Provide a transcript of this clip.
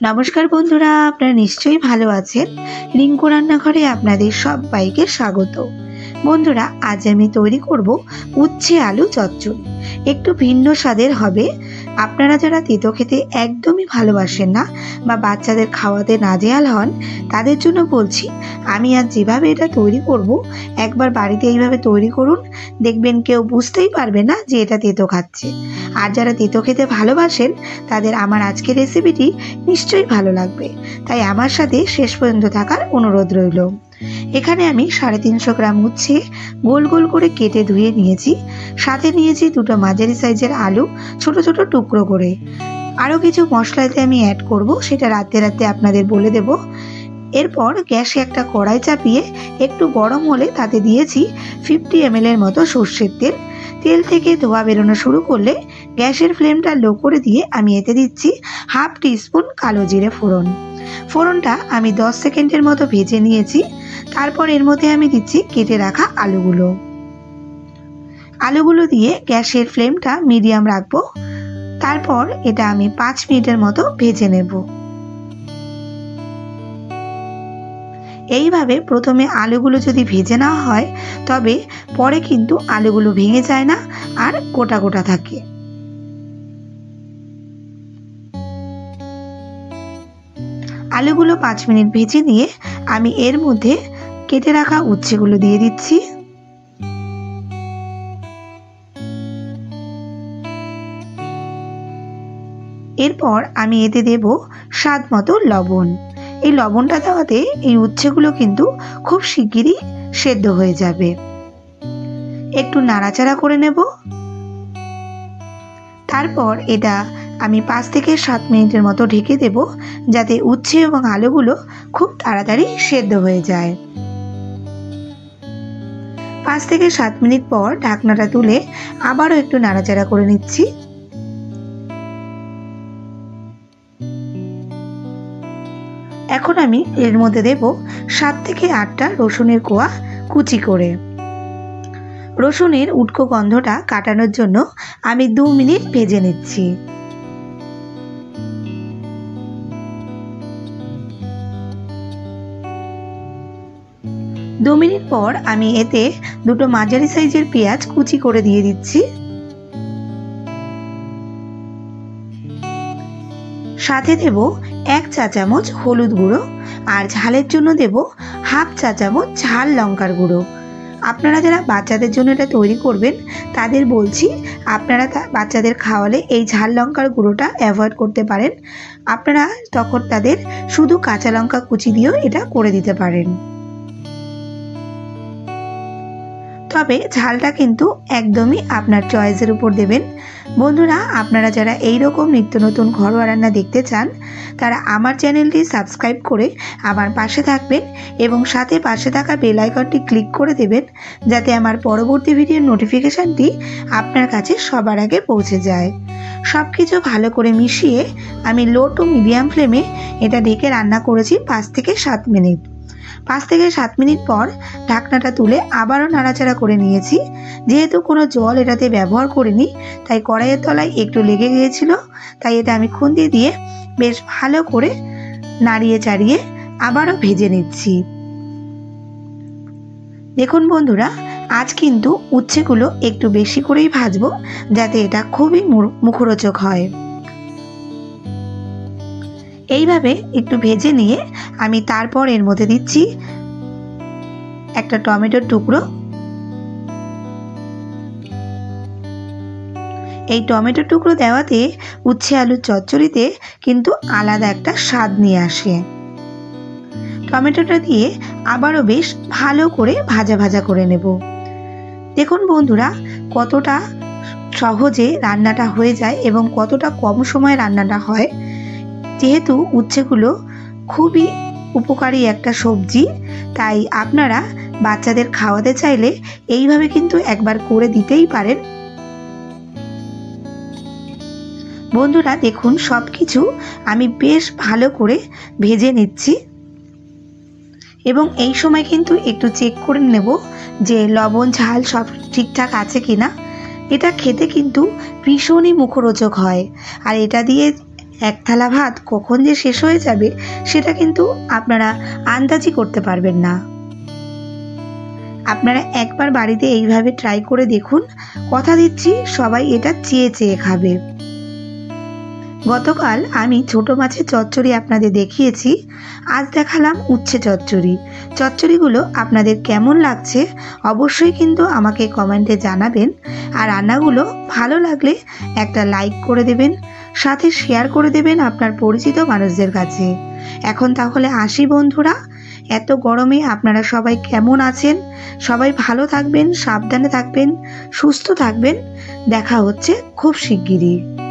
নমস্কার বন্ধুরা, আপনারা নিশ্চয়ই ভালো আছেন। রিঙ্কু রান্নাঘরে আপনাদের সবাইকে স্বাগত। বন্ধুরা, আজ আমি তৈরি করব উচ্ছে আলু চচ্চড়ি। একটু ভিন্ন স্বাদের হবে। আপনারা যারা তেতো খেতে একদমই ভালোবাসেন না বা বাচ্চাদের খাওয়াতে নাজেহাল হন, তাদের জন্য বলছি, আমি আজ যেভাবে এটা তৈরি করব, একবার বাড়িতে এইভাবে তৈরি করুন। দেখবেন কেউ বুঝতেই পারবে না যে এটা তেতো খাচ্ছে। আর যারা তেতো খেতে ভালোবাসেন, তাদের আমার আজকের রেসিপিটি নিশ্চয়ই ভালো লাগবে। তাই আমার সাথে শেষ পর্যন্ত থাকার অনুরোধ রইল। এখানে আমি 350 গ্রাম উচ্ছে গোল গোল করে কেটে ধুয়ে নিয়েছি। সাথে নিয়েছি দুটো মাঝারি সাইজের আলু ছোট ছোট টুকরো করে। আরও কিছু মশলাতে আমি অ্যাড করব, সেটা রাতে রাতে আপনাদের বলে দেব। এরপর গ্যাসে একটা কড়াই চাপিয়ে একটু গরম হলে তাতে দিয়েছি 50 ml এর মতো সর্ষের তেল। তেল থেকে ধোয়া বেরোনো শুরু করলে গ্যাসের ফ্লেমটা লো করে দিয়ে আমি এতে দিচ্ছি হাফ টিস্পুন কালো জিরে ফোড়ন। ফোড়নটা আমি 10 সেকেন্ডের মতো ভেজে নিয়েছি। তারপর এর মধ্যে আমি দিচ্ছি কেটে রাখা আলুগুলো দিয়ে গ্যাসের ফ্লেমটা মিডিয়াম রাখবো। তারপর এটা আমি 5 মিনিটের মতো ভেজে নেব। এইভাবে প্রথমে আলুগুলো যদি ভেজে নেওয়া হয়, তবে পরে কিন্তু আলুগুলো ভেঙে যায় না আর গোটা গোটা থাকে। আলুগুলো 5 মিনিট ভেজে নিয়ে আমি এর মধ্যে কেটে রাখা উচ্ছেগুলো দিয়ে দিচ্ছি। এরপর আমি এতে দেব স্বাদ মতো লবণ। এই লবণটা দেওয়াতে এই উচ্ছেগুলো কিন্তু খুব শিগগিরই সেদ্ধ হয়ে যাবে। একটু নাড়াচাড়া করে নেব। তারপর এটা আমি 5 থেকে 7 মিনিটের মতো ঢেকে দেব, যাতে উচ্ছে এবং আলুগুলো খুব তাড়াতাড়ি সেদ্ধ হয়ে যায়। 5 থেকে 7 মিনিট পর ঢাকনাটা তুলে আবারও একটু নাড়াচাড়া করে নিচ্ছি। এখন আমি এর মধ্যে দেব 7 থেকে 8টা রসুনের কোয়া কুচি করে। রসুনের উটকো গন্ধটা কাটানোর জন্য আমি 2 মিনিট ভেজে নিচ্ছি। দু মিনিট পর আমি এতে দুটো মাঝারি সাইজের পেঁয়াজ কুচি করে দিয়ে দিচ্ছি। সাথে দেব 1 চা চামচ হলুদ গুঁড়ো আর ঝালের জন্য দেব হাফ চা চামচ ঝাল লঙ্কার গুঁড়ো। আপনারা যারা বাচ্চাদের জন্য এটা তৈরি করবেন, তাদের বলছি আপনারা বাচ্চাদের খাওয়ালে এই ঝাল লঙ্কার গুঁড়োটা অ্যাভয়েড করতে পারেন। আপনারা তখন তাদের শুধু কাঁচা লঙ্কা কুচি দিয়েও এটা করে দিতে পারেন। তবে ঝালটা কিন্তু একদমই আপনার চয়েসের উপর দেবেন। বন্ধুরা, আপনারা যারা এইরকম নিত্য নতুন ঘরোয়া রান্না দেখতে চান, তারা আমার চ্যানেলটি সাবস্ক্রাইব করে আমার পাশে থাকবেন এবং সাথে পাশে থাকা বেল আইকনটি ক্লিক করে দেবেন, যাতে আমার পরবর্তী ভিডিওর নোটিফিকেশানটি আপনার কাছে সবার আগে পৌঁছে যায়। সব কিছু ভালো করে মিশিয়ে আমি লো টু মিডিয়াম ফ্লেমে এটা ঢেকে রান্না করেছি 5 থেকে 7 মিনিট। 5 থেকে 7 মিনিট পর ঢাকনাটা তুলে আবারও নাড়াচাড়া করে নিয়েছি। যেহেতু কোনো জল এটাতে ব্যবহার করিনি, তাই কড়াইয়ের তলায় একটু লেগে গিয়েছিল। তাই এটা আমি খুন্তি দিয়ে বেশ ভালো করে নাড়িয়ে চাড়িয়ে আবারও ভেজে নিচ্ছি। দেখুন বন্ধুরা, আজ কিন্তু উচ্ছেগুলো একটু বেশি করেই ভাজবো, যাতে এটা খুবই মুখরোচক হয়। এইভাবে একটু ভেজে নিয়ে আমি তারপর এর মধ্যে দিচ্ছি একটা টমেটোর টুকরো। এই টমেটোর টুকরো দেওয়াতে উচ্ছে আলুর চচ্চড়িতে কিন্তু আলাদা একটা স্বাদ নিয়ে আসে। টমেটোটা দিয়ে আবারও বেশ ভালো করে ভাজা ভাজা করে নেব। দেখুন বন্ধুরা, কতটা সহজে রান্নাটা হয়ে যায় এবং কতটা কম সময়ে রান্নাটা হয়। যেহেতু উচ্ছেগুলো খুবই উপকারী একটা সবজি, তাই আপনারা বাচ্চাদের খাওয়াতে চাইলে এইভাবে কিন্তু একবার করে দিতেই পারেন। বন্ধুরা দেখুন, সব কিছু আমি বেশ ভালো করে ভেজে নিচ্ছি এবং এই সময় কিন্তু একটু চেক করে নেব যে লবণ ঝাল সব ঠিকঠাক আছে কিনা। এটা খেতে কিন্তু ভীষণই মুখরোচক হয়। আর এটা দিয়ে এক থালা ভাত কখন যে শেষ হয়ে যাবে সেটা কিন্তু আপনারা আন্দাজই করতে পারবেন না। আপনারা একবার বাড়িতে এইভাবে ট্রাই করে দেখুন, কথা দিচ্ছি সবাই এটা চেয়ে চেয়ে খাবে। গতকাল আমি ছোট মাছের চচ্চড়ি আপনাদের দেখিয়েছি, আজ দেখালাম উচ্ছে চচ্চড়ি। চচ্চড়িগুলো আপনাদের কেমন লাগছে অবশ্যই কিন্তু আমাকে কমেন্টে জানাবেন। আর রান্নাগুলো ভালো লাগলে একটা লাইক করে দেবেন, সাথে শেয়ার করে দেবেন আপনার পরিচিত মানুষদের কাছে। এখন তাহলে আসি বন্ধুরা, এত গরমে আপনারা সবাই কেমন আছেন? সবাই ভালো থাকবেন, সাবধানে থাকবেন, সুস্থ থাকবেন। দেখা হচ্ছে খুব শিগগিরই।